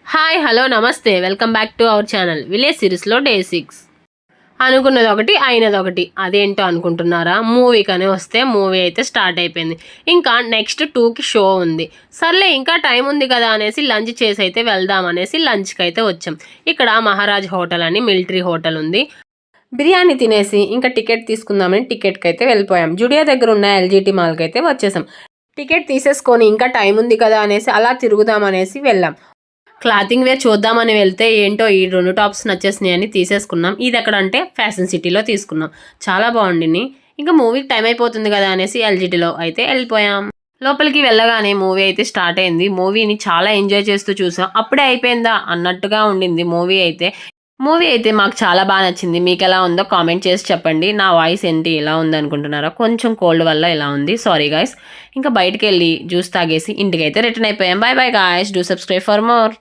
Hi hello నమస్తే welcome back to our channel village సిరీస్లో day 6. అనుకున్నది ఒకటి అయినది ఒకటి. అదేంటో అనుకుంటున్నారా? మూవీకనే వస్తే మూవీ అయితే స్టార్ట్ అయిపోయింది. ఇంకా నెక్స్ట్ 2కి షో ఉంది. సర్లే ఇంకా టైం ఉంది కదా అనేసి లంచ్ చేసి అయితే వెళ్దాం అనేసి లంచ్కి అయితే వచ్చాం. ఇక్కడ మహారాజ్ హోటల్ అని మిలిటరీ హోటల్ ఉంది. బిర్యానీ తినేసి ఇంకా టికెట్ తీసుకుందామని టికెట్కి అయితే వెళ్ళిపోయాం. జుడియో దగ్గర ఉన్న ఎల్జీటీ మాల్కి అయితే వచ్చేసాం. టికెట్ తీసేసుకొని ఇంకా టైం ఉంది కదా అనేసి అలా తిరుగుదాం అనేసి వెళ్ళాం. క్లాతింగ్ వేర్ చూద్దామని వెళ్తే ఏంటో ఈ 2 టాప్స్ నచ్చేసినాయి అని తీసేసుకున్నాం. ఇది ఎక్కడ అంటే ఫ్యాషన్ సిటీలో తీసుకున్నాం. చాలా బాగుండింది. ఇంకా మూవీకి టైం అయిపోతుంది కదా అనేసి ఎల్జీటీలో అయితే వెళ్ళిపోయాం. లోపలికి వెళ్ళగానే మూవీ అయితే స్టార్ట్ అయింది. మూవీని చాలా ఎంజాయ్ చేస్తూ చూసాం. అప్పుడే అయిపోయిందా అన్నట్టుగా ఉండింది మూవీ అయితే. మాకు చాలా బాగా నచ్చింది. మీకు ఎలా ఉందో కామెంట్ చేసి చెప్పండి. నా వాయిస్ ఏంటి ఎలా ఉంది అనుకుంటున్నారా? కొంచెం కోల్డ్ వల్ల ఇలా ఉంది, సారీ గాయస్. ఇంకా బయటకు వెళ్ళి జ్యూస్ తాగేసి ఇంటికైతే రిటర్న్ అయిపోయాం. By by guys, do subscribe for more.